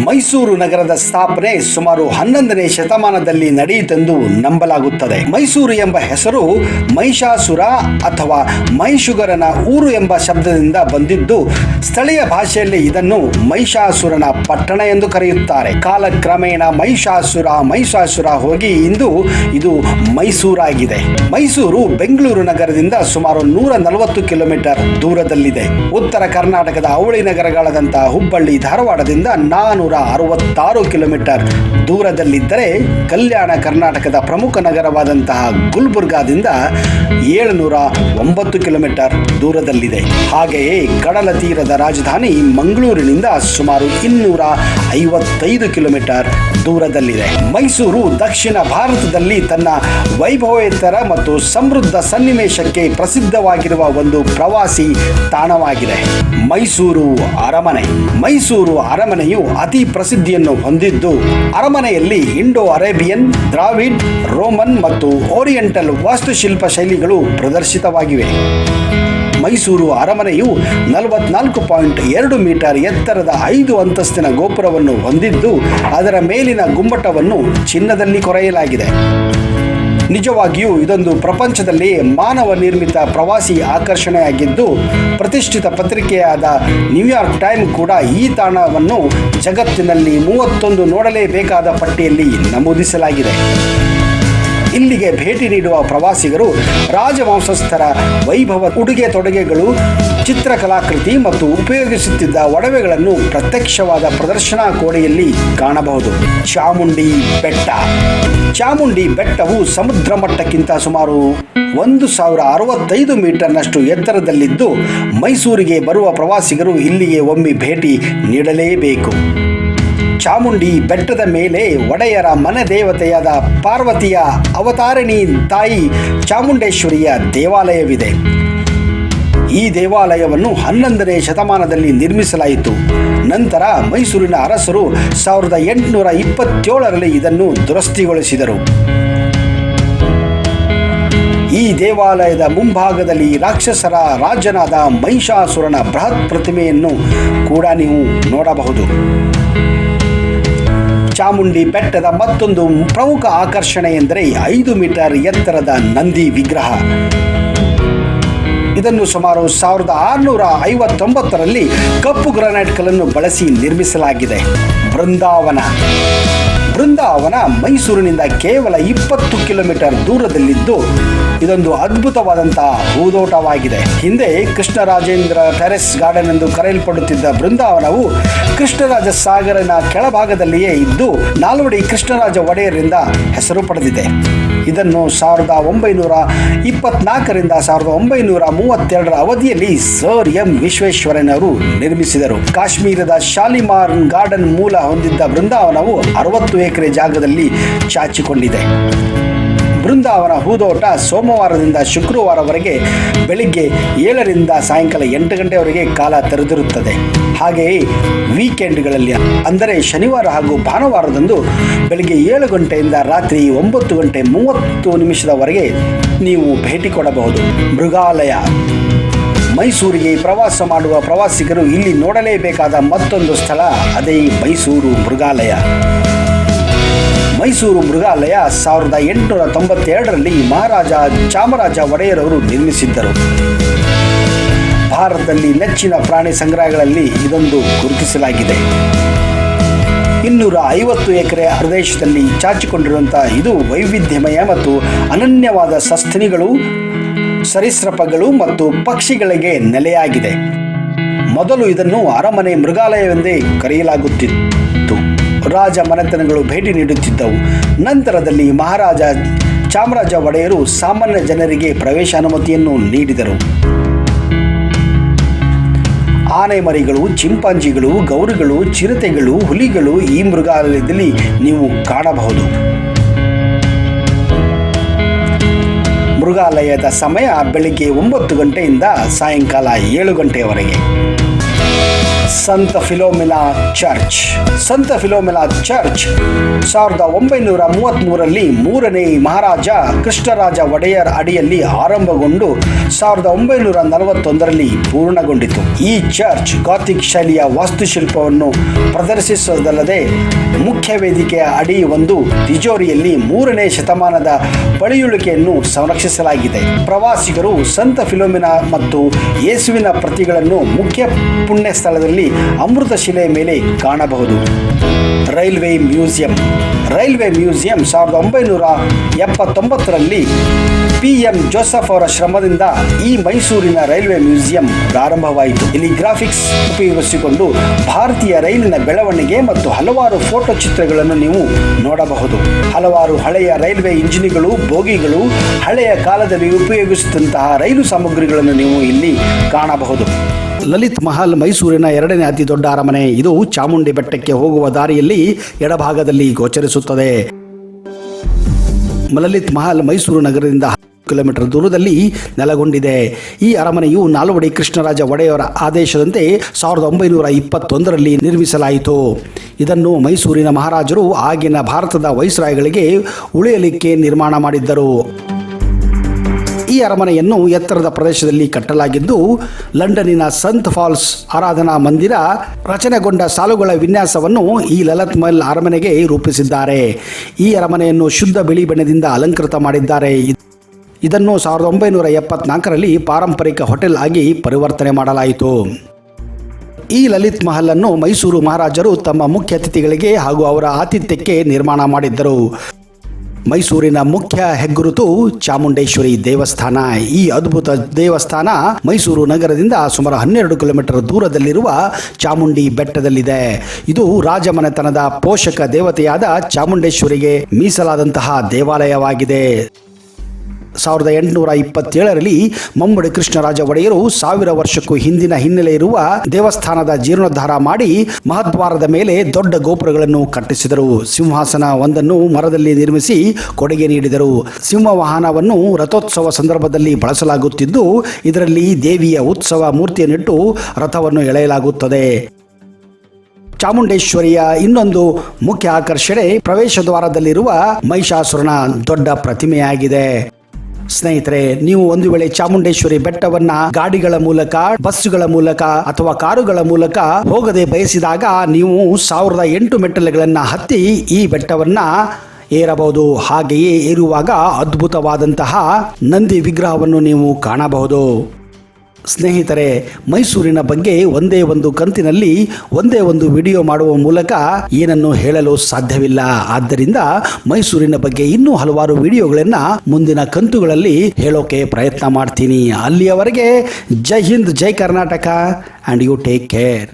ಮೈಸೂರು ನಗರದ ಸ್ಥಾಪನೆ ಸುಮಾರು 11ನೇ ಶತಮಾನದಲ್ಲಿ ನಡೆಯಿತೆಂದು ನಂಬಲಾಗುತ್ತದೆ. ಮೈಸೂರು ಎಂಬ ಹೆಸರು ಮಹಿಷಾಸುರ ಅಥವಾ ಮಹಿಷುಗರನ ಊರು ಎಂಬ ಶಬ್ದದಿಂದ ಬಂದಿದ್ದು, ಸ್ಥಳೀಯ ಭಾಷೆಯಲ್ಲಿ ಇದನ್ನು ಮಹಿಷಾಸುರನ ಪಟ್ಟಣ ಎಂದು ಕರೆಯುತ್ತಾರೆ. ಕಾಲಕ್ರಮೇಣ ಮಹಿಷಾಸುರ ಹೋಗಿ ಇಂದು ಇದು ಮೈಸೂರಾಗಿದೆ. ಮೈಸೂರು ಬೆಂಗಳೂರು ನಗರದಿಂದ ಸುಮಾರು 140 ಕಿಲೋಮೀಟರ್ ದೂರದಲ್ಲಿದೆ. ಉತ್ತರ ಕರ್ನಾಟಕದ ಅವಳಿ ನಗರಗಳಾದಂತಹ ಹುಬ್ಬಳ್ಳಿ, ಧಾರವಾಡದಿಂದ 466 ಕಿಲೋಮೀಟರ್ ದೂರದಲ್ಲಿದ್ದರೆ, ಕಲ್ಯಾಣ ಕರ್ನಾಟಕದ ಪ್ರಮುಖ ನಗರವಾದಂತಹ ಗುಲ್ಬರ್ಗಾದಿಂದ 709 ಕಿಲೋಮೀಟರ್ ದೂರದಲ್ಲಿದೆ. ಹಾಗೆಯೇ ಕಡಲ ತೀರದ ರಾಜಧಾನಿ ಮಂಗಳೂರಿನಿಂದ ಸುಮಾರು 255 ಕಿಲೋಮೀಟರ್ ದೂರದಲ್ಲಿದೆ. ಮೈಸೂರು ದಕ್ಷಿಣ ಭಾರತದಲ್ಲಿ ತನ್ನ ವೈಭವೇತರ ಮತ್ತು ಸಮೃದ್ಧ ಸನ್ನಿವೇಶಕ್ಕೆ ಪ್ರಸಿದ್ಧವಾಗಿರುವ ಒಂದು ಪ್ರವಾಸಿ ತಾಣವಾಗಿದೆ. ಮೈಸೂರು ಅರಮನೆಯು ಅತಿ ಪ್ರಸಿದ್ಧಿಯನ್ನು ಹೊಂದಿದ್ದು, ಅರಮನೆಯಲ್ಲಿ ಇಂಡೋ ಅರೇಬಿಯನ್, ದ್ರಾವಿಡ್, ರೋಮನ್ ಮತ್ತು ಓರಿಯೆಂಟಲ್ ವಾಸ್ತುಶಿಲ್ಪ ಶೈಲಿಗಳು ಪ್ರದರ್ಶಿತವಾಗಿವೆ. ಮೈಸೂರು ಅರಮನೆಯು 44.2 ಮೀಟರ್ ಎತ್ತರದ 5 ಅಂತಸ್ತಿನ ಗೋಪುರವನ್ನು ಹೊಂದಿದ್ದು, ಅದರ ಮೇಲಿನ ಗುಮ್ಮಟವನ್ನು ಚಿನ್ನದಲ್ಲಿ ಕೊರೆಯಲಾಗಿದೆ. ನಿಜವಾಗಿಯೂ ಇದೊಂದು ಪ್ರಪಂಚದಲ್ಲಿ ಮಾನವ ನಿರ್ಮಿತ ಪ್ರವಾಸಿ ಆಕರ್ಷಣೆಯಾಗಿದ್ದು, ಪ್ರತಿಷ್ಠಿತ ಪತ್ರಿಕೆಯಾದ ನ್ಯೂಯಾರ್ಕ್ ಟೈಮ್ ಕೂಡ ಈ ತಾಣವನ್ನು ಜಗತ್ತಿನಲ್ಲಿ 31 ನೋಡಲೇಬೇಕಾದ ಪಟ್ಟಿಯಲ್ಲಿ ನಮೂದಿಸಲಾಗಿದೆ. ಇಲ್ಲಿಗೆ ಭೇಟಿ ನೀಡುವ ಪ್ರವಾಸಿಗರು ರಾಜವಂಶಸ್ಥರ ವೈಭವ, ಉಡುಗೆ ತೊಡುಗೆಗಳು, ಚಿತ್ರಕಲಾಕೃತಿ ಮತ್ತು ಉಪಯೋಗಿಸುತ್ತಿದ್ದ ಒಡವೆಗಳನ್ನು ಪ್ರತ್ಯಕ್ಷವಾದ ಪ್ರದರ್ಶನ ಕೋಣೆಯಲ್ಲಿ ಕಾಣಬಹುದು. ಚಾಮುಂಡಿ ಬೆಟ್ಟವು ಸಮುದ್ರ ಮಟ್ಟಕ್ಕಿಂತ ಸುಮಾರು 1065 ಮೀಟರ್ನಷ್ಟು ಎತ್ತರದಲ್ಲಿದ್ದು, ಮೈಸೂರಿಗೆ ಬರುವ ಪ್ರವಾಸಿಗರು ಇಲ್ಲಿಗೆ ಒಮ್ಮೆ ಭೇಟಿ ನೀಡಲೇಬೇಕು. ಚಾಮುಂಡಿ ಬೆಟ್ಟದ ಮೇಲೆ ಒಡೆಯರ ಮನೆ ದೇವತೆಯಾದ ಪಾರ್ವತಿಯ ಅವತಾರಿಣಿ ತಾಯಿ ಚಾಮುಂಡೇಶ್ವರಿಯ ದೇವಾಲಯವಿದೆ. ಈ ದೇವಾಲಯವನ್ನು 11ನೇ ಶತಮಾನದಲ್ಲಿ ನಿರ್ಮಿಸಲಾಯಿತು. ನಂತರ ಮೈಸೂರಿನ ಅರಸರು 1827ರಲ್ಲಿ ಇದನ್ನು ದುರಸ್ತಿಗೊಳಿಸಿದರು. ಈ ದೇವಾಲಯದ ಮುಂಭಾಗದಲ್ಲಿ ರಾಕ್ಷಸರ ರಾಜನಾದ ಮಹಿಷಾಸುರನ ಬೃಹತ್ ಪ್ರತಿಮೆಯನ್ನು ಕೂಡ ನೀವು ನೋಡಬಹುದು. ಚಾಮುಂಡಿ ಬೆಟ್ಟದ ಮತ್ತೊಂದು ಪ್ರಮುಖ ಆಕರ್ಷಣೆ ಎಂದರೆ 5 ಮೀಟರ್ ಎತ್ತರದ ನಂದಿ ವಿಗ್ರಹ. ಇದನ್ನು ಸುಮಾರು 1659ರಲ್ಲಿ ಕಪ್ಪು ಗ್ರಾನೈಟ್ ಕಲ್ಲನ್ನು ಬಳಸಿ ನಿರ್ಮಿಸಲಾಗಿದೆ. ಬೃಂದಾವನ ಮೈಸೂರಿನಿಂದ ಕೇವಲ 20 ಕಿಲೋಮೀಟರ್ ದೂರದಲ್ಲಿದ್ದು, ಇದೊಂದು ಅದ್ಭುತವಾದಂತಹ ಹೂದೋಟವಾಗಿದೆ. ಹಿಂದೆ ಕೃಷ್ಣರಾಜೇಂದ್ರ ಟೆರೆಸ್ ಗಾರ್ಡನ್ ಎಂದು ಕರೆಯಲ್ಪಡುತ್ತಿದ್ದ ಬೃಂದಾವನವು ಕೃಷ್ಣರಾಜ ಸಾಗರನ ಕೆಳಭಾಗದಲ್ಲಿಯೇ ಇದ್ದು, ನಾಲ್ವಡಿ ಕೃಷ್ಣರಾಜ ಒಡೆಯರಿಂದ ಹೆಸರು ಪಡೆದಿದೆ. ಇದನ್ನು 1924ರಿಂದ 1932ರ ಅವಧಿಯಲ್ಲಿ ಸರ್ ಎಂ ವಿಶ್ವೇಶ್ವರಯ್ಯನವರು ನಿರ್ಮಿಸಿದರು. ಕಾಶ್ಮೀರದ ಶಾಲಿಮಾರ್ ಗಾರ್ಡನ್ ಮೂಲ ಹೊಂದಿದ್ದ ಬೃಂದಾವನವು 60 ಎಕರೆ ಜಾಗದಲ್ಲಿ ಚಾಚಿಕೊಂಡಿದೆ. ಬೃಂದಾವನ ಹೂದೋಟ ಸೋಮವಾರದಿಂದ ಶುಕ್ರವಾರವರೆಗೆ ಬೆಳಿಗ್ಗೆ 7ರಿಂದ ಸಾಯಂಕಾಲ 8 ಗಂಟೆವರೆಗೆ ಕಾಲ ತೆರೆದಿರುತ್ತದೆ. ಹಾಗೆಯೇ ವೀಕೆಂಡ್ಗಳಲ್ಲಿ ಅಂದರೆ ಶನಿವಾರ ಹಾಗೂ ಭಾನುವಾರದಂದು ಬೆಳಿಗ್ಗೆ 7 ಗಂಟೆಯಿಂದ ರಾತ್ರಿ 9:30 ನೀವು ಭೇಟಿ ಕೊಡಬಹುದು. ಮೃಗಾಲಯ. ಮೈಸೂರಿಗೆ ಪ್ರವಾಸ ಮಾಡುವ ಪ್ರವಾಸಿಗರು ಇಲ್ಲಿ ನೋಡಲೇಬೇಕಾದ ಮತ್ತೊಂದು ಸ್ಥಳ, ಅದೇ ಮೈಸೂರು ಮೃಗಾಲಯ. ಮೈಸೂರು ಮೃಗಾಲಯ 1892ರಲ್ಲಿ ಮಹಾರಾಜ ಚಾಮರಾಜ ಒಡೆಯರವರು ನಿರ್ಮಿಸಿದ್ದರು. ಭಾರತದಲ್ಲಿ ನೆಚ್ಚಿನ ಪ್ರಾಣಿ ಸಂಗ್ರಹಗಳಲ್ಲಿ ಇದೊಂದು ಗುರುತಿಸಲಾಗಿದೆ. 250 ಎಕರೆ ಪ್ರದೇಶದಲ್ಲಿ ಚಾಚಿಕೊಂಡಿರುವಂತಹ ಇದು ವೈವಿಧ್ಯಮಯ ಮತ್ತು ಅನನ್ಯವಾದ ಸಸ್ತನಿಗಳು, ಸರೀಸೃಪಗಳು ಮತ್ತು ಪಕ್ಷಿಗಳಿಗೆ ನೆಲೆಯಾಗಿದೆ. ಮೊದಲು ಇದನ್ನು ಅರಮನೆ ಮೃಗಾಲಯವೆಂದೇ ಕರೆಯಲಾಗುತ್ತಿತ್ತು. ರಾಜ ಮನೆತನಗಳು ಭೇಟಿ ನೀಡುತ್ತಿದ್ದವು. ನಂತರದಲ್ಲಿ ಮಹಾರಾಜ ಚಾಮರಾಜ ಒಡೆಯರು ಸಾಮಾನ್ಯ ಜನರಿಗೆ ಪ್ರವೇಶ ಅನುಮತಿಯನ್ನು ನೀಡಿದರು. ಆನೆ ಮರಿಗಳು, ಚಿಂಪಾಂಜಿಗಳು, ಗೌರುಗಳು, ಚಿರತೆಗಳು, ಹುಲಿಗಳು ಈ ಮೃಗಾಲಯದಲ್ಲಿ ನೀವು ಕಾಣಬಹುದು. ಮೃಗಾಲಯದ ಸಮಯ ಬೆಳಿಗ್ಗೆ 9 ಗಂಟೆಯಿಂದ ಸಾಯಂಕಾಲ 7 ಗಂಟೆಯವರೆಗೆ. ಸಂತ ಫಿಲೋಮಿನಾ ಚರ್ಚ್. ಸಂತ ಫಿಲೋಮಿನಾ ಚರ್ಚ್ 1933ರಲ್ಲಿ ಮೂರನೇ ಮಹಾರಾಜ ಕೃಷ್ಣರಾಜ ಒಡೆಯರ್ ಅಡಿಯಲ್ಲಿ ಆರಂಭಗೊಂಡು 1941ರಲ್ಲಿ ಪೂರ್ಣಗೊಂಡಿತು. ಈ ಚರ್ಚ್ ಗಾಥಿಕ್ ಶೈಲಿಯ ವಾಸ್ತುಶಿಲ್ಪವನ್ನು ಪ್ರದರ್ಶಿಸುವುದಲ್ಲದೆ ಮುಖ್ಯ ವೇದಿಕೆಯ ಅಡಿ ಒಂದು ತಿಜೋರಿಯಲ್ಲಿ 3ನೇ ಶತಮಾನದ ಪಳೆಯುಳಿಕೆಯನ್ನು ಸಂರಕ್ಷಿಸಲಾಗಿದೆ. ಪ್ರವಾಸಿಗರು ಸಂತ ಫಿಲೋಮಿನಾ ಮತ್ತು ಯೇಸುವಿನ ಪ್ರತಿಗಳನ್ನು ಮುಖ್ಯ ಪುಣ್ಯ ಸ್ಥಳದಲ್ಲಿ ಅಮೃತ ಶಿಲೆಯ ಮೇಲೆ ಕಾಣಬಹುದು. ರೈಲ್ವೆ ಮ್ಯೂಸಿಯಂ 1979ರಲ್ಲಿ PM ಜೋಸೆಫ್ ಅವರ ಶ್ರಮದಿಂದ ಈ ಮೈಸೂರಿನ ರೈಲ್ವೆ ಮ್ಯೂಸಿಯಂ ಪ್ರಾರಂಭವಾಯಿತು. ಇಲ್ಲಿ ಗ್ರಾಫಿಕ್ಸ್ ಉಪಯೋಗಿಸಿಕೊಂಡು ಭಾರತೀಯ ರೈಲಿನ ಬೆಳವಣಿಗೆ ಮತ್ತು ಹಲವಾರು ಫೋಟೋ ಚಿತ್ರಗಳನ್ನು ನೀವು ನೋಡಬಹುದು. ಹಲವಾರು ಹಳೆಯ ರೈಲ್ವೆ ಇಂಜಿನ್ಗಳು, ಬೋಗಿಗಳು, ಹಳೆಯ ಕಾಲದಲ್ಲಿ ಉಪಯೋಗಿಸುತ್ತಿದ್ದಂತಹ ರೈಲು ಸಾಮಗ್ರಿಗಳನ್ನು ನೀವು ಇಲ್ಲಿ ಕಾಣಬಹುದು. ಲಲಿತ್ ಮಹಲ್ ಮೈಸೂರಿನ 2ನೇ ಅತಿ ದೊಡ್ಡ ಅರಮನೆ. ಇದು ಚಾಮುಂಡಿ ಬೆಟ್ಟಕ್ಕೆ ಹೋಗುವ ದಾರಿಯಲ್ಲಿ ಎಡಭಾಗದಲ್ಲಿ ಗೋಚರಿಸುತ್ತದೆ. ಲಲಿತ್ ಮಹಲ್ ಮೈಸೂರು ನಗರದಿಂದ ಕಿಲೋಮೀಟರ್ ದೂರದಲ್ಲಿ ನೆಲೆಗೊಂಡಿದೆ. ಈ ಅರಮನೆಯು ನಾಲ್ವಡಿ ಕೃಷ್ಣರಾಜ ಒಡೆಯರ ಆದೇಶದಂತೆ 1921ರಲ್ಲಿ ನಿರ್ಮಿಸಲಾಯಿತು. ಇದನ್ನು ಮೈಸೂರಿನ ಮಹಾರಾಜರು ಆಗಿನ ಭಾರತದ ವೈಸ್ರಾಯ್ಗಳಿಗೆ ಉಳಿಯಲಿಕ್ಕೆ ನಿರ್ಮಾಣ ಮಾಡಿದ್ದರು. ಈ ಅರಮನೆಯನ್ನು ಎತ್ತರದ ಪ್ರದೇಶದಲ್ಲಿ ಕಟ್ಟಲಾಗಿದ್ದು, ಲಂಡನ್ನಿನ ಸಂತ್ ಫಾಲ್ಸ್ ಆರಾಧನಾ ಮಂದಿರ ರಚನೆಗೊಂಡ ಸಾಲುಗಳ ವಿನ್ಯಾಸವನ್ನು ಈ ಲಲಿತ್ ಮಹಲ್ ಅರಮನೆಗೆ ರೂಪಿಸಿದ್ದಾರೆ. ಈ ಅರಮನೆಯನ್ನು ಶುದ್ಧ ಬಿಳಿ ಬಣ್ಣದಿಂದ ಅಲಂಕೃತ ಮಾಡಿದ್ದಾರೆ. ಇದನ್ನು 1974ರಲ್ಲಿ ಪಾರಂಪರಿಕ ಹೋಟೆಲ್ ಆಗಿ ಪರಿವರ್ತನೆ ಮಾಡಲಾಯಿತು. ಈ ಲಲಿತ್ ಮಹಲ್ ಅನ್ನು ಮೈಸೂರು ಮಹಾರಾಜರು ತಮ್ಮ ಮುಖ್ಯ ಅತಿಥಿಗಳಿಗೆ ಹಾಗೂ ಅವರ ಆತಿಥ್ಯಕ್ಕೆ ನಿರ್ಮಾಣ ಮಾಡಿದ್ದರು. ಮೈಸೂರಿನ ಮುಖ್ಯ ಹೆಗ್ಗುರುತು ಚಾಮುಂಡೇಶ್ವರಿ ದೇವಸ್ಥಾನ. ಈ ಅದ್ಭುತ ದೇವಸ್ಥಾನ ಮೈಸೂರು ನಗರದಿಂದ ಸುಮಾರು 12 ಕಿಲೋಮೀಟರ್ ದೂರದಲ್ಲಿರುವ ಚಾಮುಂಡಿ ಬೆಟ್ಟದಲ್ಲಿದೆ. ಇದು ರಾಜಮನೆತನದ ಪೋಷಕ ದೇವತೆಯಾದ ಚಾಮುಂಡೇಶ್ವರಿಗೆ ಮೀಸಲಾದಂತಹ ದೇವಾಲಯವಾಗಿದೆ. 1827ರಲ್ಲಿ ಮಮ್ಮಡಿ ಕೃಷ್ಣರಾಜ ಒಡೆಯರು 1000 ವರ್ಷಕ್ಕೂ ಹಿಂದಿನ ಹಿನ್ನೆಲೆ ಇರುವ ದೇವಸ್ಥಾನದ ಜೀರ್ಣೋದ್ಧಾರ ಮಾಡಿ ಮಹದ್ವಾರದ ಮೇಲೆ ದೊಡ್ಡ ಗೋಪುರಗಳನ್ನು ಕಟ್ಟಿಸಿದರು. ಸಿಂಹಾಸನ ಒಂದನ್ನು ಮರದಲ್ಲಿ ನಿರ್ಮಿಸಿ ಕೊಡುಗೆ ನೀಡಿದರು. ಸಿಂಹವಾಹನವನ್ನು ರಥೋತ್ಸವ ಸಂದರ್ಭದಲ್ಲಿ ಬಳಸಲಾಗುತ್ತಿದ್ದು, ಇದರಲ್ಲಿ ದೇವಿಯ ಉತ್ಸವ ಮೂರ್ತಿಯನ್ನಿಟ್ಟು ರಥವನ್ನು ಎಳೆಯಲಾಗುತ್ತದೆ. ಚಾಮುಂಡೇಶ್ವರಿಯ ಇನ್ನೊಂದು ಮುಖ್ಯ ಆಕರ್ಷಣೆ ಪ್ರವೇಶ ದ್ವಾರದಲ್ಲಿರುವ ಮಹಿಷಾಸುರನ ದೊಡ್ಡ ಪ್ರತಿಮೆಯಾಗಿದೆ. ಸ್ನೇಹಿತರೆ, ನೀವು ಒಂದು ವೇಳೆ ಚಾಮುಂಡೇಶ್ವರಿ ಬೆಟ್ಟವನ್ನ ಗಾಡಿಗಳ ಮೂಲಕ, ಬಸ್ಸುಗಳ ಮೂಲಕ ಅಥವಾ ಕಾರುಗಳ ಮೂಲಕ ಹೋಗದೆ ಬಯಸಿದಾಗ ನೀವು 1008 ಮೆಟ್ಟಿಲುಗಳನ್ನು ಹತ್ತಿ ಈ ಬೆಟ್ಟವನ್ನ ಏರಬಹುದು. ಹಾಗೆಯೇ ಏರುವಾಗ ಅದ್ಭುತವಾದಂತಹ ನಂದಿ ವಿಗ್ರಹವನ್ನು ನೀವು ಕಾಣಬಹುದು. ಸ್ನೇಹಿತರೆ, ಮೈಸೂರಿನ ಬಗ್ಗೆ ಒಂದೇ ಒಂದು ಕಂತಿನಲ್ಲಿ ಒಂದೇ ಒಂದು ವಿಡಿಯೋ ಮಾಡುವ ಮೂಲಕ ಏನನ್ನು ಹೇಳಲು ಸಾಧ್ಯವಿಲ್ಲ. ಆದ್ದರಿಂದ ಮೈಸೂರಿನ ಬಗ್ಗೆ ಇನ್ನೂ ಹಲವಾರು ವಿಡಿಯೋಗಳನ್ನು ಮುಂದಿನ ಕಂತುಗಳಲ್ಲಿ ಹೇಳೋಕೆ ಪ್ರಯತ್ನ ಮಾಡ್ತೀನಿ. ಅಲ್ಲಿಯವರೆಗೆ ಜೈ ಹಿಂದ್, ಜೈ Karnataka, and you take care.